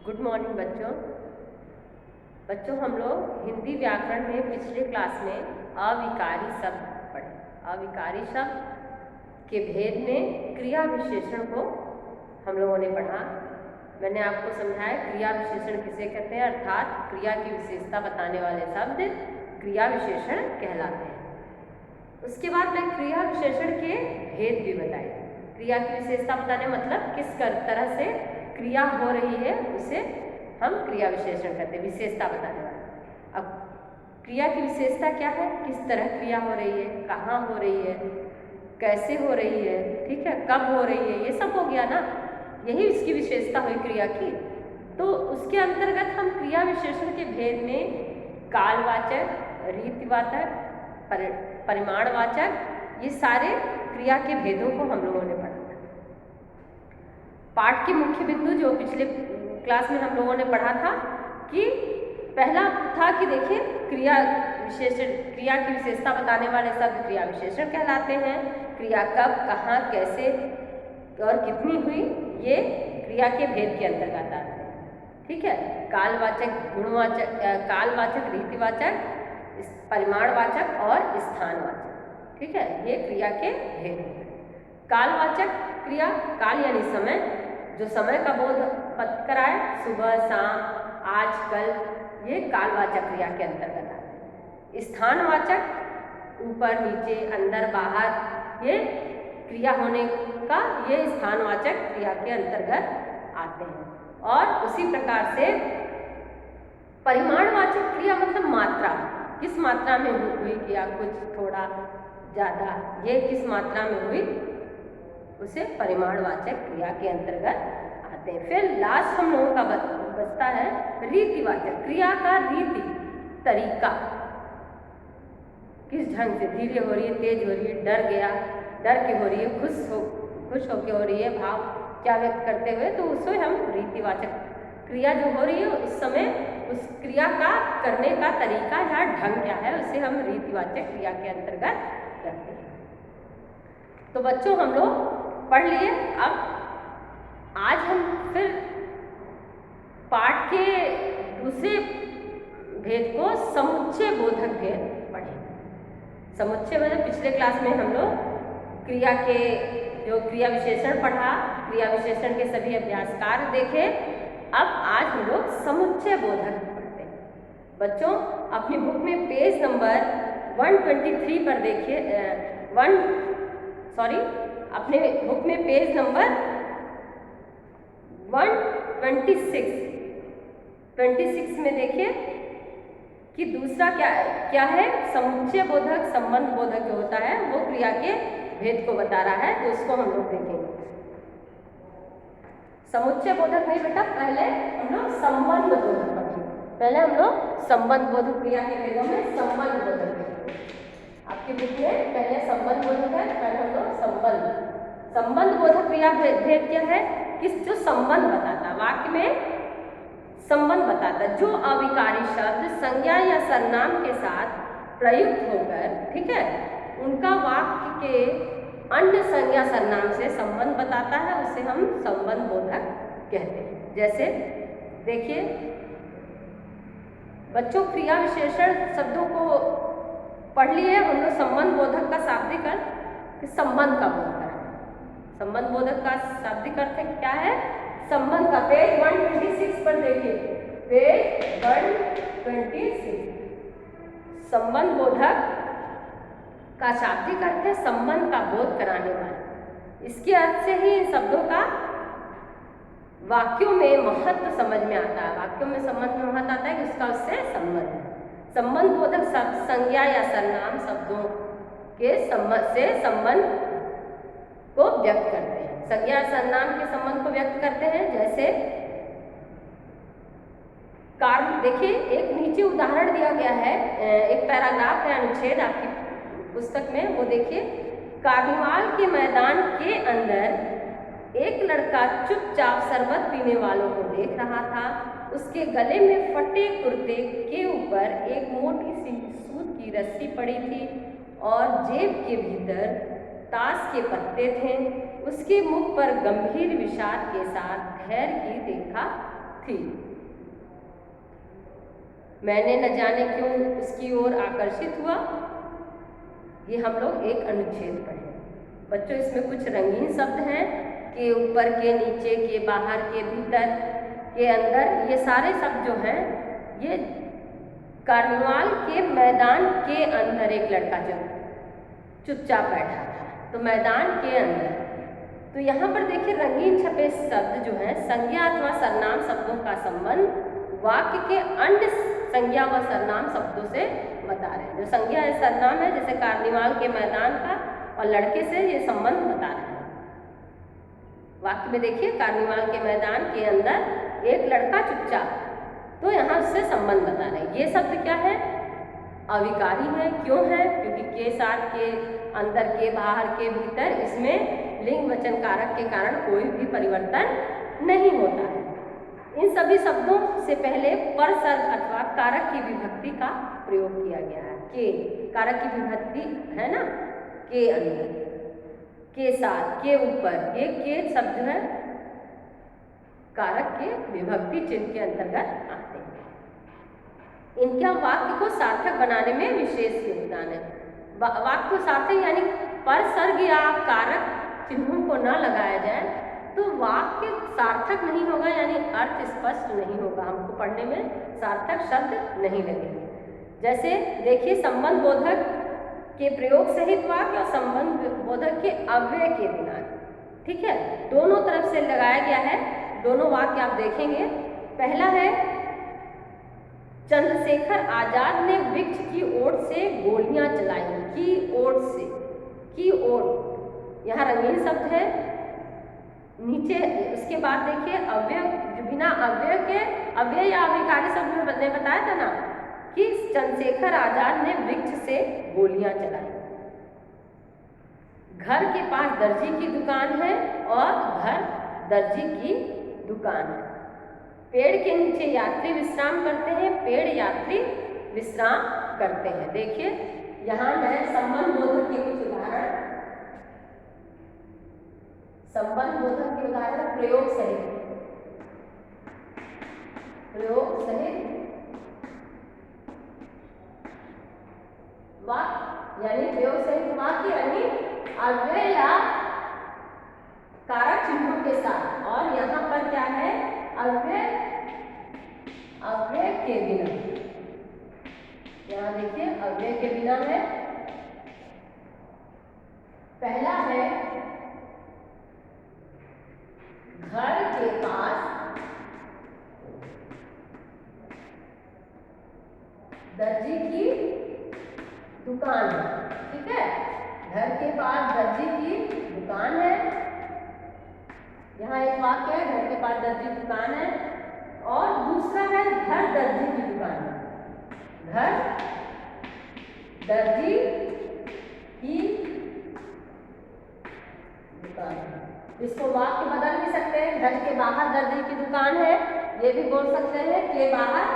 Good morning बच्चों। बच्चों हम लोग हिंदी व्याकरण में पिछले क्लास में अविकारी शब्द पढ़े। अविकारी शब्द के भेद में क्रिया विशेषण को हम लोगों ने पढ़ा। मैंने आपको समझाया क्रिया विशेषण किसे कहते हैं, अर्थात क्रिया की विशेषता बताने वाले शब्द क्रिया विशेषण कहलाते हैं। उसके बाद मैं क्रिया विशेषण के भेद भी बताए। क्रिया की विशेषता बताने मतलब किस तरह से क्रिया हो रही है उसे हम क्रिया विशेषण कहते हैं, विशेषता बताने वाला। अब क्रिया की विशेषता क्या है, किस तरह क्रिया हो रही है, कहाँ हो रही है, कैसे हो रही है, ठीक है, कब हो रही है, ये सब हो गया ना, यही इसकी विशेषता हुई क्रिया की। तो उसके अंतर्गत हम क्रिया विशेषण के भेद में कालवाचक, रीतिवाचक, परिमाणवाचक, ये सारे क्रिया के भेदों को हम लोगों ने पढ़ा। पाठ के मुख्य बिंदु जो पिछले क्लास में हम लोगों ने पढ़ा था कि पहला था कि देखिए क्रिया विशेषण, क्रिया की विशेषता बताने वाले शब्द क्रिया विशेषण कहलाते हैं। क्रिया कब, कहाँ, कैसे और कितनी हुई, ये क्रिया के भेद के अंतर्गत आते हैं। ठीक है, कालवाचक, गुणवाचक, कालवाचक, रीतिवाचक, परिमाणवाचक और स्थानवाचक। ठीक है, ये क्रिया के भेद हैं। कालवाचक क्रिया, काल यानी समय, जो समय का बोध कराए, सुबह, शाम, आज, कल, ये कालवाचक क्रिया के अंतर्गत आते हैं। स्थानवाचक, ऊपर, नीचे, अंदर, बाहर, ये क्रिया होने का, ये स्थानवाचक क्रिया के अंतर्गत आते हैं। और उसी प्रकार से परिमाणवाचक क्रिया मतलब मात्रा, किस मात्रा में हुई क्रिया, कुछ, थोड़ा, ज़्यादा, ये किस मात्रा में हुई, उसे परिमाणवाचक क्रिया के अंतर्गत आते हैं। फिर लास्ट हम लोगों का बचता है रीतिवाचक क्रिया का रीति, तरीका, किस ढंग से, धीरे हो रही है, तेज हो रही है, डर गया, डर के हो रही है, खुश होके हो रही है, भाव क्या व्यक्त करते हुए, तो उसे हम रीतिवाचक क्रिया जो हो रही है उस समय उस क्रिया का करने का तरीका या ढंग क्या है, उसे हम रीतिवाचक क्रिया के अंतर्गत रखते हैं। तो बच्चों हम लोग पढ़ लिए। अब आज हम फिर पाठ के दूसरे भेद को समुच्चय बोधक भेद पढ़ेंगे। समुच्चय मतलब पिछले क्लास में हम लोग क्रिया के जो क्रिया विशेषण पढ़ा, क्रिया विशेषण के सभी अभ्यास कार्य देखे। अब आज हम लोग समुच्चय बोधक पढ़ते हैं। बच्चों अपनी बुक में पेज नंबर 123 पर देखिए, अपने बुक में पेज नंबर 126 में देखिए कि दूसरा क्या है, समुच्चय बोधक, संबंध बोधक जो होता है वो क्रिया के भेद को बता रहा है, तो उसको हम लोग देखेंगे। समुच्चय बोधक नहीं बेटा, पहले हम लोग संबंध बोधक पढ़ेंगे। पहले हम लोग संबंध बोधक क्रिया के भेदों में संबंध बोधक पढ़ेंगे। आपकी बुक में पहले संबंध बोधक है, पहले हम लोग संबंध बोधक क्रिया भेद क्या है, किस जो संबंध बताता, वाक्य में संबंध बताता, जो अविकारी शब्द संज्ञा या सर्वनाम के साथ प्रयुक्त होकर, ठीक है, उनका वाक्य के अन्य संज्ञा सर्वनाम से संबंध बताता है, उसे हम संबंध बोधक कहते हैं। जैसे देखिए बच्चों, क्रिया विशेषण शब्दों को पढ़ लिए हम लोग। संबंध बोधक का शाब्दिक अर्थ संबंध का बोध करा। संबंध बोधक का शाब्दिक अर्थ क्या है, संबंध का। पेज 126 पर देखिए, पेज 126। संबंध बोधक का शाब्दिक अर्थ है संबंध का बोध कराने वाला। इसके अर्थ से ही इन शब्दों का वाक्यों में महत्व समझ में आता है। वाक्यों में संबंध में महत्व आता है कि उसका उससे संबंध है। संबंध बोधक शब्द संज्ञा या सर्वनाम शब्दों के संबंध को व्यक्त करते हैं। संज्ञा या सर्वनाम के संबंध को व्यक्त करते हैं। जैसे देखिए एक नीचे उदाहरण दिया गया है, एक पैराग्राफ है, अनुच्छेद आपकी पुस्तक में, वो देखिए। कार्निवाल के मैदान के अंदर एक लड़का चुपचाप शरबत पीने वालों को देख रहा था। उसके गले में फटे कुर्ते के ऊपर एक मोटी सी सूत की रस्सी पड़ी थी और जेब के भीतर ताश के पत्ते थे। उसके मुख पर गंभीर विषाद के साथ धैर्य की रेखा थी। मैंने न जाने क्यों उसकी ओर आकर्षित हुआ। ये हम लोग एक अनुच्छेद पढ़े। बच्चों इसमें कुछ रंगीन शब्द हैं, के ऊपर, के नीचे, के बाहर, के भीतर, के अंदर। ये सारे शब्द जो हैं ये कार्निवाल के मैदान के अंदर एक लड़का जो चुपचाप बैठा था, तो मैदान के अंदर। तो यहाँ पर देखिए रंगीन छपे शब्द जो हैं संज्ञा अथवा सर्वनाम शब्दों का संबंध वाक्य के अन्य संज्ञा व सर्वनाम शब्दों से बता रहे हैं। जो संज्ञा है सर्वनाम है, जैसे कार्निवाल के मैदान का और लड़के से ये संबंध बता रहे हैं। वाक्य में देखिए कार्निवाल के मैदान के अंदर एक लड़का चुपचाप, तो यहाँ उससे संबंध बता रहे हैं। ये शब्द क्या है? अविकारी है। क्यों है? क्योंकि के साथ, के अंदर, के बाहर, के भीतर, इसमें लिंग वचन कारक के कारण कोई भी परिवर्तन नहीं होता है। इन सभी शब्दों से पहले परसर्ग अथवा कारक की विभक्ति का प्रयोग किया गया है। के कारक की विभक्ति है ना, के अंदर, के साथ, के ऊपर, ये के शब्द है कारक के विभक्ति चिन्ह के अंतर्गत आते हैं। इनका वाक्य को सार्थक बनाने में विशेष योगदान है। वाक्य को सार्थक यानी परसर्ग या कारक चिन्हों को न लगाया जाए तो वाक्य सार्थक नहीं होगा, यानी अर्थ स्पष्ट नहीं होगा, हमको पढ़ने में सार्थक शब्द नहीं लगेंगे। जैसे देखिए संबंध बोधक के प्रयोग सहित वाक्य और संबंध बोधक के अव्यय के बिना, ठीक है, दोनों तरफ से लगाया गया है। दोनों वाक्य आप देखेंगे। पहला है चंद्रशेखर आजाद ने वृक्ष की ओर से गोलियां चलाई। की ओर से, की ओर, यहाँ रंगीन शब्द है। नीचे उसके बाद देखिए अव्यय, बिना अव्यय के, अव्यय या अविकारी शब्द में मैंने बताया था ना कि चंद्रशेखर आजाद ने वृक्ष से गोलियां चलाई। घर के पास दर्जी की दुकान है और घर दर्जी की दुकान है। पेड़ के नीचे यात्री विश्राम करते हैं, पेड़ यात्री विश्राम करते हैं। देखिए यहाँ मैं संबंध बोधक के कुछ उदाहरण, संबंध बोधक के उदाहरण प्रयोग सहित, प्रयोग सहित वाक्य यानी प्रयोग सहित वाक्य यानी अव्यय या कारक चिन्हों के साथ। और यहाँ पर क्या है? अव्यय, अव्यय के बिना। यहाँ देखिए अव्यय के बिना है। पहला है घर के पास दर्जी की दुकान है, ठीक है, घर के पास दर्जी की दुकान है। यहाँ एक वाक्य है घर के पास दर्जी की दुकान है, और दूसरा है घर दर्जी की दुकान है। घर दर्जी की दुकान है। इसको वाक्य बदल भी सकते हैं, घर के बाहर दर्जी की दुकान है, ये भी बोल सकते हैं के बाहर।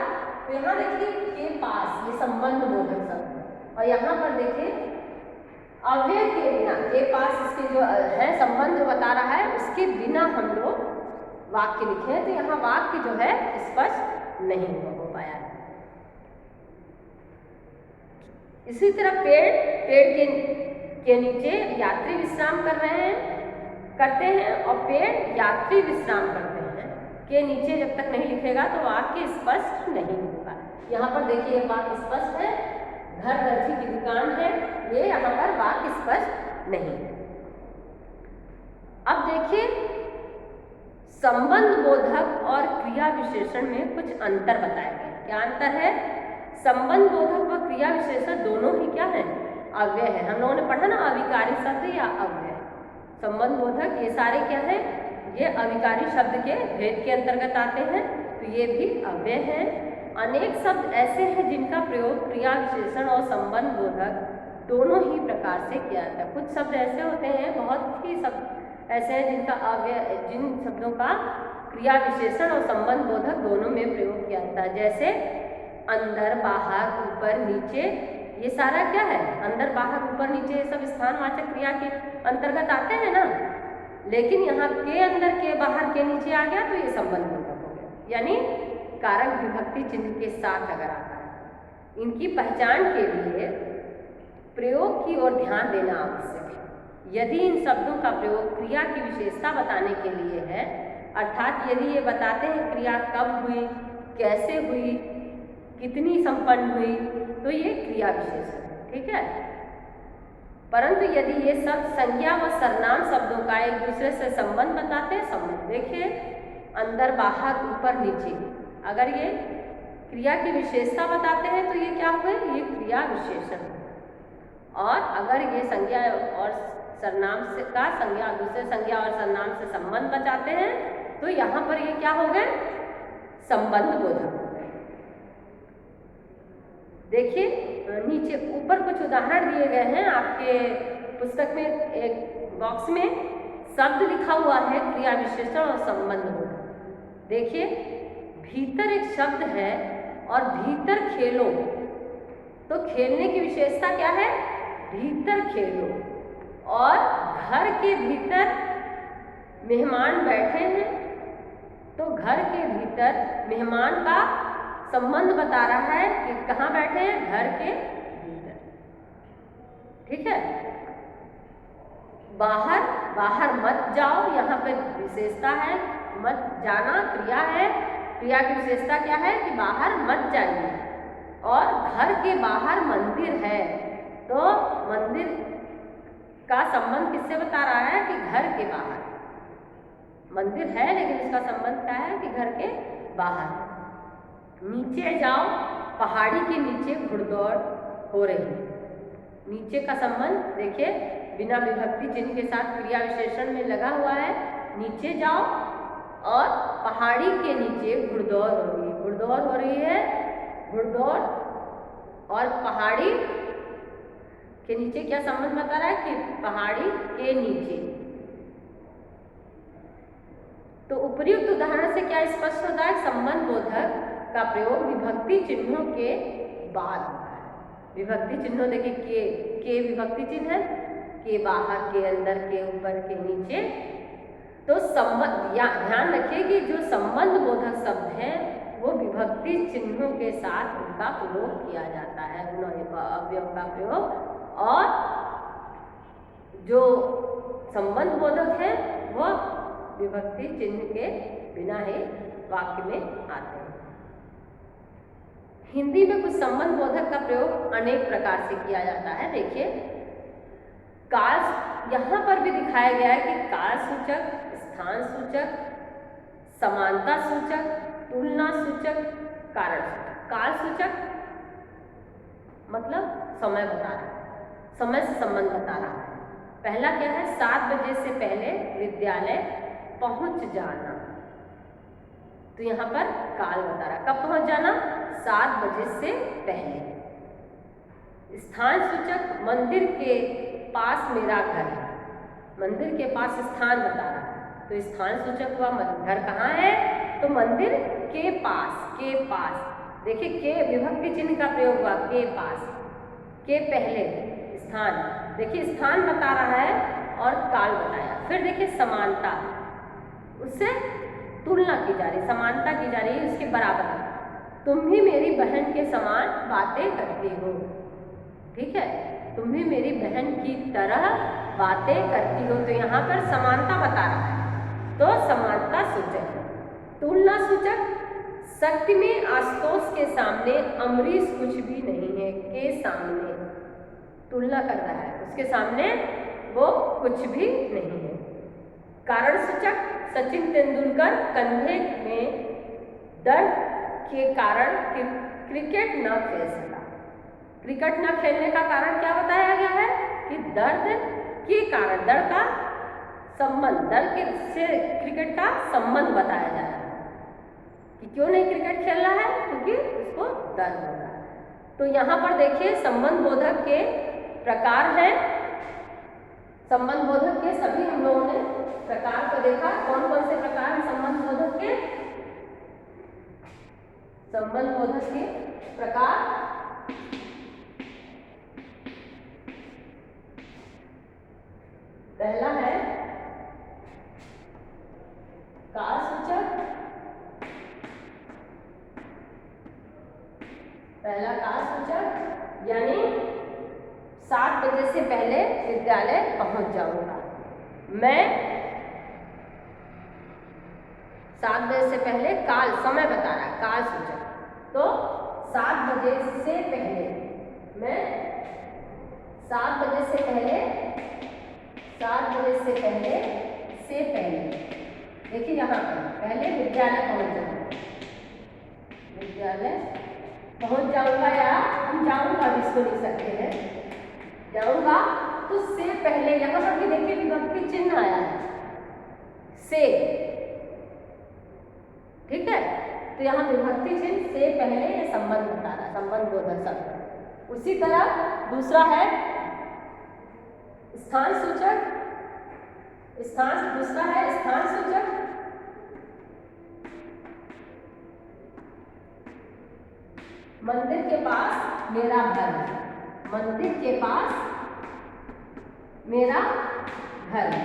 तो यहाँ देखिए के पास, ये संबंध बोधक शब्द है। और यहाँ पर देखिए अव्यय के बिना, के पास इसके जो है संबंध जो बता रहा है उसके बिना हम लोग वाक्य लिखे हैं, तो यहाँ वाक्य जो है स्पष्ट नहीं हो पाया है। इसी तरह पेड़ के नीचे यात्री विश्राम करते हैं और पेड़ यात्री विश्राम करते हैं। के नीचे जब तक नहीं लिखेगा तो वाक्य स्पष्ट नहीं होगा। यहाँ पर देखिए वाक्य स्पष्ट है, घर दर्जी की दुकान है, ये यहाँ पर वाक्य स्पष्ट नहीं है। अब देखिए संबंध बोधक और क्रिया विशेषण में कुछ अंतर बताए गए। क्या अंतर है? संबंध बोधक व क्रिया विशेषण दोनों ही क्या है? अव्यय है। हम लोगों ने पढ़ा ना अविकारी शब्द या अव्यय। संबंध बोधक ये सारे क्या है? ये अविकारी शब्द के भेद के अंतर्गत आते हैं, तो ये भी अव्यय हैं। अनेक शब्द ऐसे हैं जिनका प्रयोग क्रिया विशेषण और संबंध बोधक दोनों ही प्रकार से किया जाता है। कुछ शब्द ऐसे होते हैं, बहुत ही शब्द ऐसे हैं जिनका अव्यय, जिन शब्दों का क्रिया विशेषण और संबंध बोधक दोनों में प्रयोग किया जाता है। जैसे अंदर, बाहर, ऊपर, नीचे, ये सारा क्या है? अंदर, बाहर, ऊपर, नीचे, ये सब स्थानवाचक क्रिया के अंतर्गत आते हैं ना। लेकिन यहाँ के अंदर, के बाहर, के नीचे आ गया तो ये संबंध बोधक हो गया। यानी कारक विभक्ति चिन्ह के साथ अगर आता है। इनकी पहचान के लिए प्रयोग की ओर ध्यान देना आवश्यक है। यदि इन शब्दों का प्रयोग क्रिया की विशेषता बताने के लिए है, अर्थात यदि ये बताते हैं क्रिया कब हुई, कैसे हुई, कितनी संपन्न हुई, तो ये क्रिया विशेषण है, ठीक है। परंतु यदि ये सब संज्ञा व सर्वनाम शब्दों का एक दूसरे से संबंध बताते हैं, संबंध देखिए अंदर बाहर ऊपर नीचे, अगर ये क्रिया की विशेषता बताते हैं तो ये क्या हुए, ये क्रिया विशेषण। और अगर ये संज्ञा और सर्वनाम से का संज्ञा दूसरे संज्ञा और सर्वनाम से संबंध बताते हैं तो यहाँ पर ये क्या हो गए, संबंध बोधक। देखिए नीचे ऊपर कुछ उदाहरण दिए गए हैं आपके पुस्तक में, एक बॉक्स में शब्द लिखा हुआ है क्रिया विशेषण और संबंध बोधक। देखिए भीतर एक शब्द है और भीतर खेलो, तो खेलने की विशेषता क्या है, भीतर खेलो। और घर के भीतर मेहमान बैठे हैं, तो घर के भीतर मेहमान का संबंध बता रहा है कि कहाँ बैठे हैं, घर के भीतर, ठीक है। बाहर, बाहर मत जाओ, यहाँ पे विशेषता है, मत जाना क्रिया है, क्रिया की विशेषता क्या है कि बाहर मत जाइए। और घर के बाहर मंदिर है, तो मंदिर का संबंध किससे बता रहा है कि घर के बाहर मंदिर है, लेकिन इसका संबंध क्या है कि घर के बाहर। नीचे जाओ, पहाड़ी के नीचे घुड़दौड़ हो रही, नीचे का संबंध देखिए बिना विभक्ति चिन्ह के साथ क्रिया विशेषण में लगा हुआ है। नीचे जाओ और पहाड़ी के नीचे घुड़दौड़ हो रही है, घुड़दौड़ हो रही है, घुड़दौड़ और पहाड़ी के नीचे क्या संबंध बता रहा है कि पहाड़ी के नीचे। तो उपर्युक्त उदाहरण से क्या स्पष्ट होता है, संबंध बोधक का प्रयोग विभक्ति चिन्हों के बाद होता है। विभक्ति चिन्हों देखिए के विभक्ति चिन्ह है, के बाहर, के अंदर, के ऊपर, के नीचे। तो संबंध ध्यान रखिए कि जो संबंध बोधक शब्द हैं वो विभक्ति चिन्हों के साथ उनका प्रयोग किया जाता है, अवयव का प्रयोग। और जो संबंध बोधक है वह विभक्ति चिन्ह के बिना ही वाक्य में आते हैं। हिंदी में कुछ संबंध बोधक का प्रयोग अनेक प्रकार से किया जाता है। देखिए काल, यहाँ पर भी दिखाया गया है कि काल सूचक, स्थान सूचक, समानता सूचक, तुलना सूचक, कारण सूचक। काल सूचक मतलब समय बता रहा है, समय से संबंध बता रहा है। पहला क्या है, 7 बजे से पहले विद्यालय पहुंच जाना, तो यहाँ पर काल बता रहा है, कब पहुंच जाना, 7 बजे से पहले। स्थान सूचक मंदिर के पास मेरा घर है, मंदिर के पास स्थान बता रहा है, तो स्थान सूचक हुआ घर कहाँ है, तो मंदिर के पास, के पास। देखिए के विभक्ति चिन्ह का प्रयोग हुआ, के पास, के पहले स्थान, देखिए स्थान बता रहा है और काल बताया। फिर देखिए समानता, उससे तुलना की जा रही, समानता की जा रही है, उसके बराबर है। तुम भी मेरी बहन के समान बातें करती हो, ठीक है, तुम भी मेरी बहन की तरह बातें करती हो, तो यहाँ पर समानता बता रहा है, तो समानता सूचक। तुलना सूचक, शक्ति में आशुतोष के सामने अमरीश कुछ भी नहीं है, के सामने तुलना कर रहा है, उसके सामने वो कुछ भी नहीं है। कारण सूचक, सचिन तेंदुलकर कंधे में दर्द के कारण क्रिकेट न खेल सका। क्रिकेट न खेलने का कारण क्या बताया गया है कि दर्द के कारण, दर्द का संबंध, दर्द के से क्रिकेट का संबंध बताया जा रहा है कि क्यों नहीं क्रिकेट खेल रहा है, क्योंकि उसको दर्द हो रहा है। तो यहाँ पर देखिए संबंध बोधक के प्रकार हैं, संबंध बोधक के सभी हम लोगों ने प्रकार को देखा। कौन कौन से प्रकार हैं संबंध बोधक के, संबंध बोधक के प्रकार, पहला है काल सूचक, पहला काल सूचक यानी 7 बजे से पहले विद्यालय पहुंच जाऊंगा। मैं 7 बजे से पहले काल समय बता रहा है, काल सूचक। तो 7 बजे से पहले, मैं 7 बजे से पहले, 7 बजे से पहले देखिए यहाँ पर पहले विद्यालय पहुंच जाऊंगा, विद्यालय पहुंच जाऊंगा या हम जाऊंगा भी इसको लिख सकते हैं, जाऊंगा। तो से पहले यहाँ पर भी देखिए विभक्ति चिन्ह आया है, से, ठीक है। तो यहाँ विभक्ति चिन्ह से पहले ये संबंध बता रहा है, संबंध बोधक शब्द। उसी तरह दूसरा है स्थान सूचक, दूसरा है स्थान सूचक। मंदिर के पास मेरा घर है, मंदिर के पास मेरा घर है।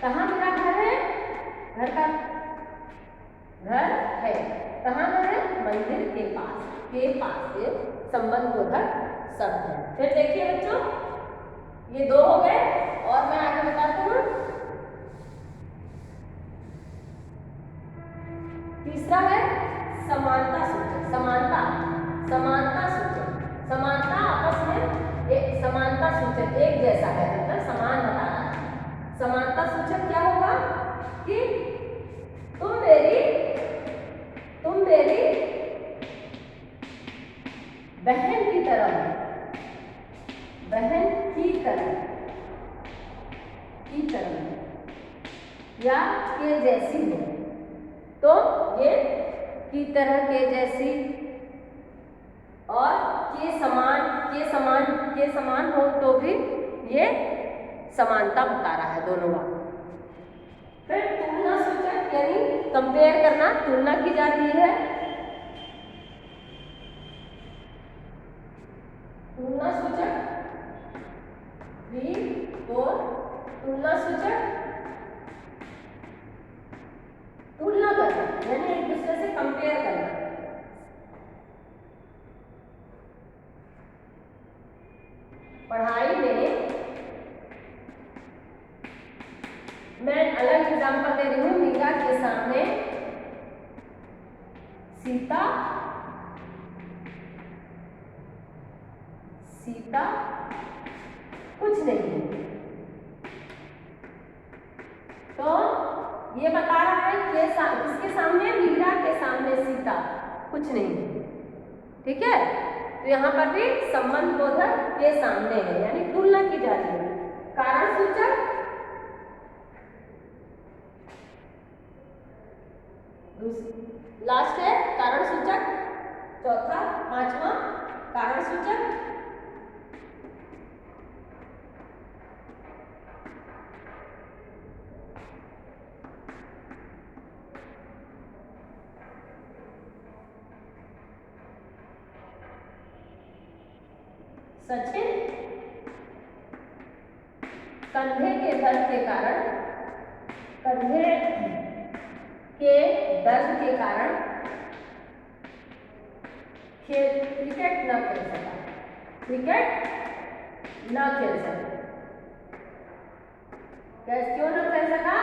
कहाँ मेरा घर है? घर का घर है, कहाँ घर है? मंदिर के पास ये संबंध बोधक शब्द है। फिर देखिए बच्चों, ये 2 हो गए और मैं आगे बताती हूँ। तीसरा है समानता सूचक, समानता सूचक, समानता आपस में एक समानता सूचक एक जैसा है, मतलब समान बता रहा है। समानता सूचक क्या होगा कि तुम मेरी बहन की तरह हो, बहन की तरह या के जैसी हो। तो ये की तरह, के जैसी और के समान हो तो भी ये समानता बता रहा है दोनों का। फिर तुलना सूचक यानी कंपेयर करना, तुलना की जाती है। तुलना सूचक 3, 4, तुलना सूचक तुलना करना यानी एक दूसरे से कंपेयर करना। पढ़ाई में मैं अलग एग्जाम्पल दे रही हूँ। मीरा के सामने सीता कुछ नहीं है। तो ये बता रहा है कि किसके सामने? मीरा के सामने सीता कुछ नहीं है, ठीक है। तो यहाँ पर भी संबंध बोधक के सामने है यानी तुलना की जा रही है। कारण सूचक लास्ट है, कारण सूचक चौथा, 5वां कारण सूचक सचिन कंधे के दर्द के कारण क्रिकेट न खेल सका, क्यों न खेल सका?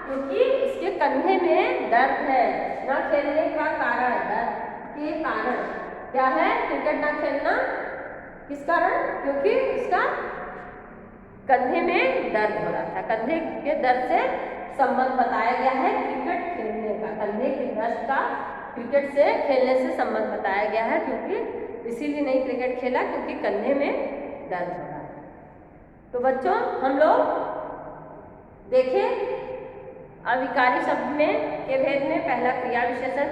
क्योंकि उसके कंधे में दर्द है। न खेलने का कारण, दर्द के कारण क्या है? क्रिकेट न खेलना किस कारण? क्योंकि उसका कंधे में दर्द हो रहा था। कंधे के दर्द से संबंध बताया गया है क्रिकेट खेलने का, कंधे के दर्द का क्रिकेट से खेलने से संबंध बताया गया है, क्योंकि इसीलिए नहीं क्रिकेट खेला क्योंकि कंधे में दर्द हो रहा है। तो बच्चों हम लोग देखें अविकारी शब्द में के भेद में पहला क्रिया विशेषण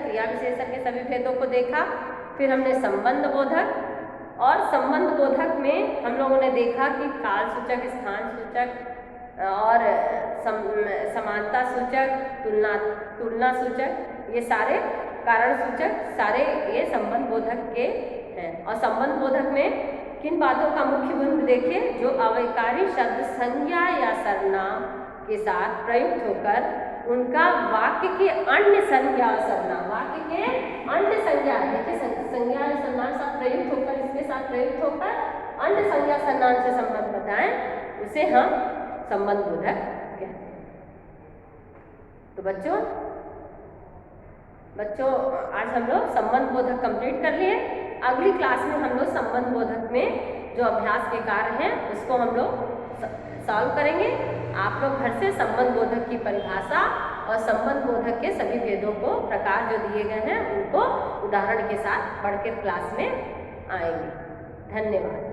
के सभी भेदों को देखा। फिर हमने संबंध बोधक और संबंध बोधक में हम लोगों ने देखा कि काल सूचक, स्थान सूचक और समानता सूचक, तुलना सूचक, ये सारे कारण सूचक, सारे ये संबंध बोधक के हैं। और संबंध बोधक में किन बातों का मुख्य बिंदु देखें? जो अविकारी शब्द संज्ञा या सर्वनाम के साथ प्रयुक्त होकर उनका वाक्य के अन्य संज्ञा और सर्वनाम, वाक्य के अन्य संज्ञा, देखिए संज्ञा सर्वनाम सब प्रयुक्त होकर, इसके साथ प्रयुक्त होकर अन्य संज्ञा सर्वनाम से संबंध बताएं, उसे हम संबंध बोधक कहते हैं। तो बच्चों आज हम लोग संबंध बोधक कंप्लीट कर लिए। अगली क्लास में हम लोग संबंध बोधक में जो अभ्यास के कार्य हैं उसको हम लोग सॉल्व करेंगे। आप लोग घर से संबंध बोधक की परिभाषा और संबंध बोधक के सभी भेदों को, प्रकार जो दिए गए हैं उनको उदाहरण के साथ पढ़ के क्लास में आएंगे। धन्यवाद।